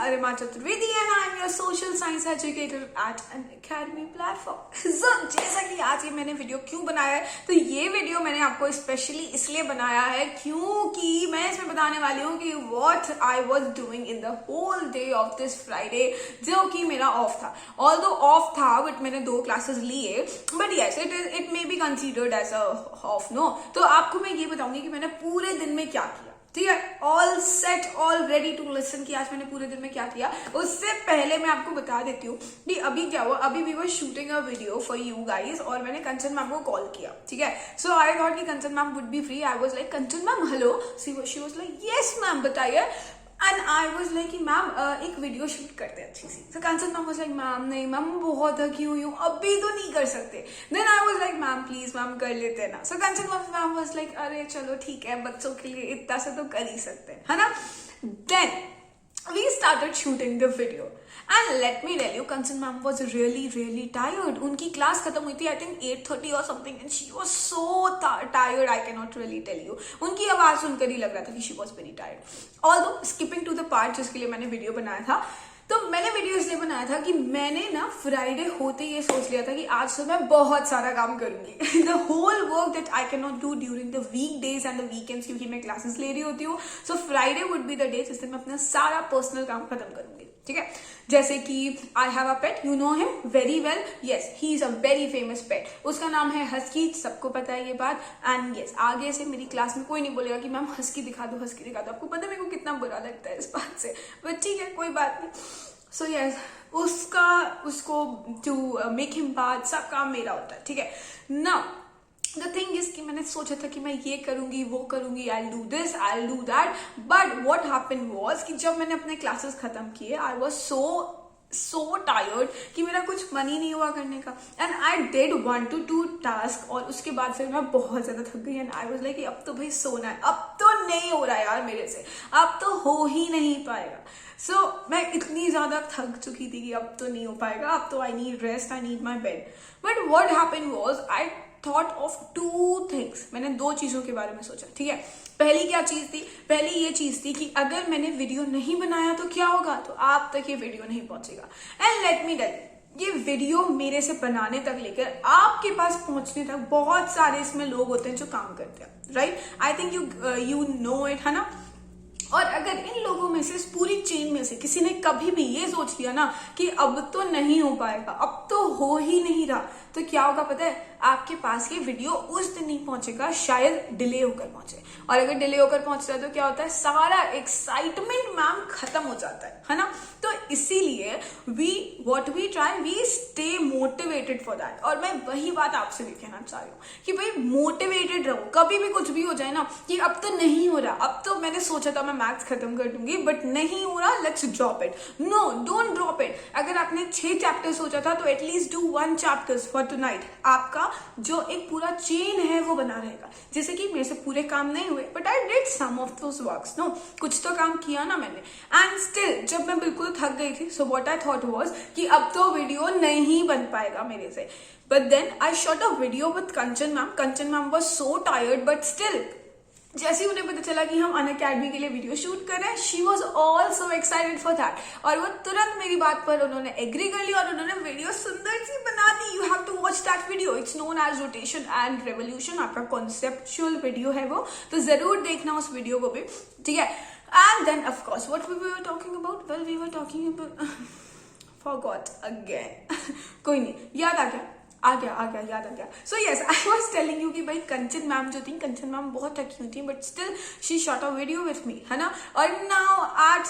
Arima Chaturvedi and I am your social science educator at an academy platform. So, जैसा कि आज ये मैंने वीडियो क्यों बनाया है, तो ये वीडियो मैंने आपको स्पेशली इसलिए बनाया है क्योंकि मैं इसमें बताने वाली हूँ कि what I was doing in the whole day of this Friday, जो कि मेरा ऑफ था. Although ऑफ था, बट मैंने 2 क्लासेस लिए, but yes, it may be considered as a off, no? तो आपको मैं ये बताऊंगी कि मैंने पूरे दिन में क्या किया. ठीक है, all set, all ready to listen कि आज मैंने पूरे दिन में क्या किया. उससे पहले मैं आपको बता देती हूँ कि अभी क्या हुआ. अभी we were shooting a video for you guys और मैंने कंचन मैम को कॉल किया. ठीक है, सो आई थॉट कि Kanchan ma'am would be free. I was like, Kanchan ma'am hello. She was like yes ma'am बताइए. And I was like ma'am एक video shoot करते हैं अच्छी सी. तो Kanchan ma'am was like ma'am नहीं मैम बहुत थकी हुई हूँ, अभी तो नहीं कर सकते. Then I was like ma'am please ma'am कर लेते हैं ना. So Kanchan ma'am was like अरे चलो ठीक है, बच्चों के लिए इतना से तो कर ही सकते हैं, है ना. Then we started shooting the video and let me tell you, Kanchan ma'am was really tired. उनकी क्लास खत्म हुई थी I think 8:30 or something and she was so tired. I cannot really tell you. उनकी आवाज सुनकर ही लग रहा था कि she was very tired. Although skipping to the part जिसके लिए मैंने वीडियो बनाया था, तो मैंने वीडियो इसलिए बनाया था कि मैंने ना फ्राइडे होते ये सोच लिया था कि आज तो मैं बहुत सारा काम करूंगी. The whole work that I can not do during the week days and the weekends, क्योंकि मैं क्लासेस ले रही होती हूँ. So Friday would be the day जिस दिन मैं अपना सारा पर्सनल काम खत्म करूंगी. ठीक है, जैसे कि I have a pet, you know him very well. Yes, he is a very famous pet. उसका नाम है हस्की, सबको पता है ये बात. एंड यस, आगे से मेरी क्लास में कोई नहीं बोलेगा कि मैम हस्की दिखा दो, हस्की दिखा दो. आपको पता है मेरे को कितना बुरा लगता है इस बात से, बट ठीक है कोई बात नहीं. सो यस, उसको टू मेक हिम बात सब काम मेरा होता है. ठीक है ना. द थिंग इज कि मैंने सोचा था कि मैं ये करूंगी वो करूंगी, I do this I do that. But what happen was कि जब मैंने अपने क्लासेस खत्म किए, आई वॉज so tired कि मेरा कुछ मन ही नहीं हुआ करने का. And I did 1 to 2 task और उसके बाद फिर मैं बहुत ज्यादा थक गई. एंड आई वाज लाइक अब तो भाई सोना है, अब तो नहीं हो रहा यार मेरे से, अब तो हो ही नहीं पाएगा. सो मैं इतनी ज्यादा थक चुकी थी कि अब तो नहीं हो पाएगा, अब तो I need rest, I need my bed. But what happen was I thought of 2 things. मैंने 2 चीजों के बारे में सोचा. ठीक है, पहली क्या चीज थी? पहली ये चीज थी कि अगर मैंने वीडियो नहीं बनाया तो क्या होगा, तो आप तक ये वीडियो नहीं पहुंचेगा. एंड लेट मी टेल, ये वीडियो मेरे से बनाने तक लेकर आपके पास पहुंचने तक बहुत सारे इसमें लोग होते हैं जो काम करते हैं. Right, I think you know it, है ना. और अगर इन लोगों में से, इस पूरी चेन में से किसी ने कभी भी ये सोच लिया ना कि अब तो नहीं हो पाएगा, अब तो हो ही नहीं रहा, तो क्या होगा पता है? आपके पास ये वीडियो उस दिन नहीं पहुंचेगा, शायद डिले होकर पहुंचे. और अगर डिले होकर पहुंचता है तो क्या होता है? सारा एक्साइटमेंट मैम खत्म हो जाता है ना. तो इसीलिए we stay motivated for that. और मैं वही बात आपसे भी कहना चाह रही हूँ कि भाई मोटिवेटेड रहो. कभी भी कुछ भी हो जाए ना कि अब तो नहीं हो रहा, अब तो मैंने सोचा था मैं मैथ्स खत्म कर दूंगी बट नहीं हो रहा, let's drop it. No, don't drop it. अगर आपने 6 चैप्टर सोचा था तो at least do 1 chapter for tonight. आपका जो एक पूरा चेन है वो बना रहेगा. जैसे कि मेरे से पूरे काम नहीं हुए but I did some of those works. No, कुछ तो काम किया ना मैंने. एंड स्टिल जब मैं बिल्कुल थक गई थी, so what I thought was कि अब तो वीडियो नहीं बन पाएगा मेरे से. But then I shot a video with Kanchan ma'am. Kanchan ma'am was so tired but still जैसे ही उन्हें पता चला कि हम अनअकैडमी के लिए वीडियो शूट कर रहे हैं, she was also excited for that. और वो तुरंत मेरी बात पर उन्होंने एग्री कर लिया और उन्होंने वीडियो सुंदर सी बना दी. You have to watch that video. It's known as rotation and revolution. आपका कॉन्सेप्चुअल वीडियो है वो, तो जरूर देखना उस वीडियो को भी. ठीक है. And then of course what we were talking about, well we were talking about forgot again. कोई नहीं, याद आ गया याद आ गया. So yes, I was telling you कि भाई कंचन मैम जो थी, कंचन मैम बहुत थकी हुई थी but still she shot a video with me, है ना. और now at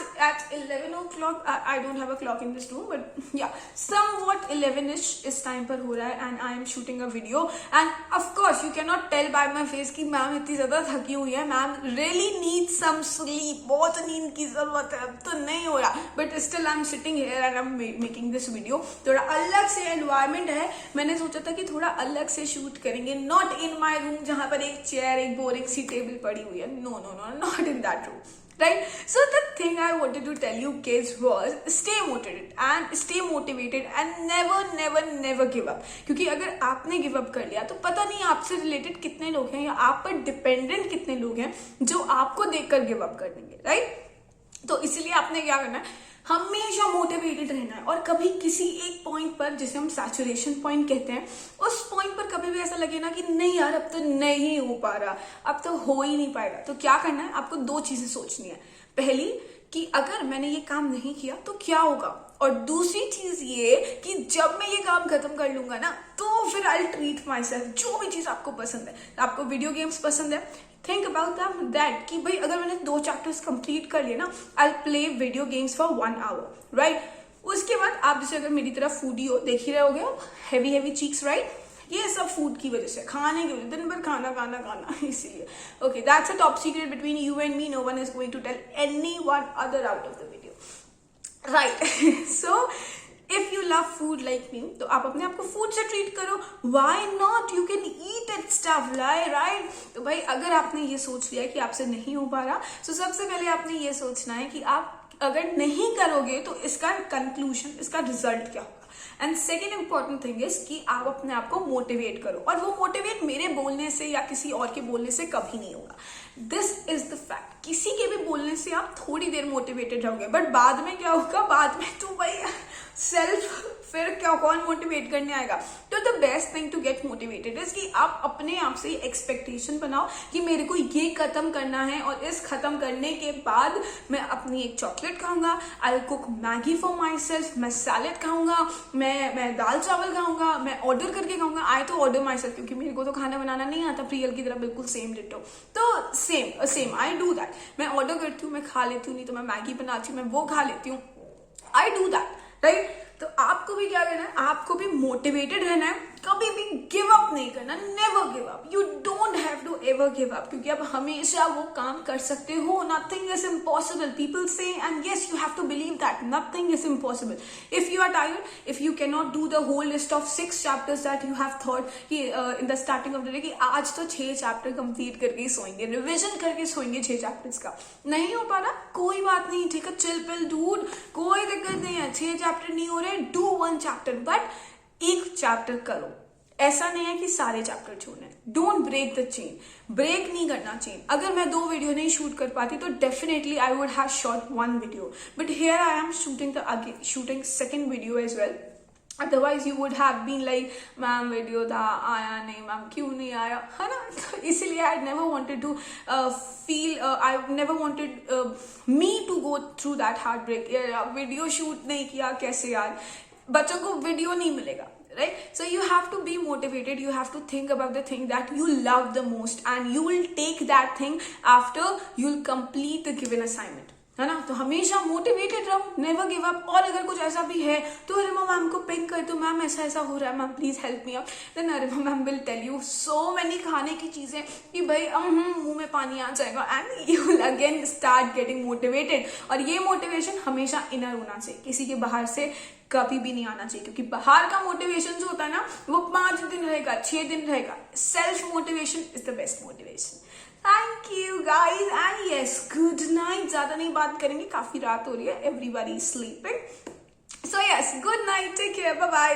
11 o'clock, I don't have a clock in this room but yeah somewhat 11ish इस टाइम पर हो रहा है and I am shooting a video. And of course you can not tell by my face कि ma'am इतनी ज्यादा थकी हुई है, ma'am really need some sleep, बहुत नींद की जरूरत है, अब तो नहीं हो रहा. But still I am sitting here and I am making this video. थोड़ा अलग से एनवायरमेंट है. मैंने सोचा था कि थोड़ा अलग से शूट करेंगे, नॉट इन माई रूम जहां पर एक चेयर, एक बोरिंग सी टेबल पड़ी हुई है. No, not in that room. Right? So the thing I wanted to tell you kids was stay motivated and never give up. क्योंकि अगर आपने गिव अप कर लिया तो पता नहीं आपसे रिलेटेड कितने लोग हैं या आप पर डिपेंडेंट कितने लोग हैं जो आपको देखकर गिव अप कर देंगे. राइट? तो इसलिए आपने क्या करना है, हमेशा मोटिवेटेड रहना है। और कभी किसी एक पॉइंट पर, जिसे हम सैचुरेशन पॉइंट कहते हैं, उस पॉइंट पर कभी भी ऐसा लगे ना कि नहीं यार अब तो नहीं हो पा रहा, अब तो हो ही नहीं पाएगा, तो क्या करना है, आपको दो चीजें सोचनी है। पहली कि अगर मैंने ये काम नहीं किया तो क्या होगा, और दूसरी चीज ये कि जब मैं ये काम खत्म कर लूंगा ना तो फिर आई ट्रीट माई सेल्फ। जो भी चीज आपको पसंद है, आपको वीडियो गेम्स पसंद है, थिंक अबाउट दैट कि भाई अगर मैंने 2 चैप्टर्स कंप्लीट कर लिए ना, I play video games for 1 hour, right. उसके बाद आप जैसे अगर मेरी तरह फूडी हो, देख ही रहे होगे आप, हैवी चीक्स, राइट, ये सब फूड की वजह से, खाने की वजह, दिन भर खाना खाना खाना, इसीलिए। Okay, that's a top secret between you and me, no one is going to tell anyone other out of the video, right. So if you love food like me, तो आप अपने आप को फूड से ट्रीट करो, why not, you can eat it stuff, right. तो भाई अगर आपने ये सोच लिया कि आपसे नहीं हो पा रहा, तो सबसे पहले आपने ये सोचना है कि आप अगर नहीं करोगे तो इसका कंक्लूजन, इसका रिजल्ट क्या होगा। And second important thing is कि आप अपने आप को मोटिवेट करो, और वो मोटिवेट मेरे बोलने से या किसी और के बोलने से कभी नहीं होगा। दिस इज द फैक्ट, किसी के भी बोलने से आप थोड़ी देर मोटिवेटेड रहोगे, बट बाद में क्या होगा, बाद में तो भाई सेल्फ, फिर क्या, कौन मोटिवेट करने आएगा। तो the best thing to get motivated is कि आप अपने आप से एक्सपेक्टेशन बनाओ कि मेरे को ये खत्म करना है, और इस खत्म करने के बाद मैं अपनी एक चॉकलेट खाऊंगा, I cook Maggi for my self, मैं सैलेड खाऊंगा, मैं दाल चावल खाऊंगा, मैं ऑर्डर करके खाऊंगा, आई तो ऑर्डर माई सेल्फ, क्योंकि मेरे को तो खाना बनाना नहीं आता, प्रियल की तरह बिल्कुल सेम डिटो। तो सेम आई डू दैट, मैं ऑर्डर करती हूँ, मैं खा लेती हूँ, नहीं तो मैं मैगी बनाती हूँ, मैं वो खा लेती हूँ, आई डू दैट, राइट। तो आपको भी क्या करना है, आपको भी मोटिवेटेड रहना है, कभी भी गिव अप नहीं करना, never give up, you don't have to ever give up, क्योंकि आप हमेशा वो काम कर सकते हो, nothing is impossible, people say, and yes you have to believe that nothing is impossible. If you are tired, if you can not do the whole list of 6 chapters that you have thought कि in the starting of the day कि आज तो 6 chapter complete करके ही सोएंगे, revision करके सोएंगे 6 chapters का, नहीं हो पा रहा, कोई बात नहीं, ठीक है, चिल पिल डूड, कोई दिक्कत नहीं है, 6 चैप्टर नहीं हो रहे, डू 1 चैप्टर, बट एक चैप्टर करो। ऐसा नहीं है कि सारे चैप्टर छोड़ने, don't break the chain, break नहीं करना चेन। अगर मैं 2 वीडियो नहीं शूट कर पाती तो definitely I would have shot 1 video, but here I am shooting second video as well. Otherwise you would have been like ma'am video था, आया नहीं मैम, क्यों नहीं आया, है ना। तो इसलिए I never wanted to feel, I never wanted me to go through that heart break, video shoot नहीं किया, कैसे यार, बच्चों को वीडियो नहीं मिलेगा, right? So you have to be motivated, you have to think about the thing that you love the most, and you will take that thing after you'll complete the given assignment, है ना। तो हमेशा motivated रहो, never give up. और अगर कुछ ऐसा भी है तो अरिमा मैम को पिंक कर दो, मैम ऐसा ऐसा हो रहा है, ma'am please help me out, then Arima ma'am will tell you so many खाने की चीजें कि भाई मुंह में पानी आ जाएगा, and you will again start getting motivated. और ये मोटिवेशन हमेशा इनर होना चाहिए, किसी के बाहर से कभी भी नहीं आना चाहिए, क्योंकि बाहर का मोटिवेशन जो होता है ना वो 5 दिन रहेगा, 6 दिन रहेगा, self motivation is the best motivation. Thank you guys, and yes good night. ज्यादा नहीं बात करेंगे, काफी रात हो रही है, everybody is sleeping, so yes good night, take care, bye bye.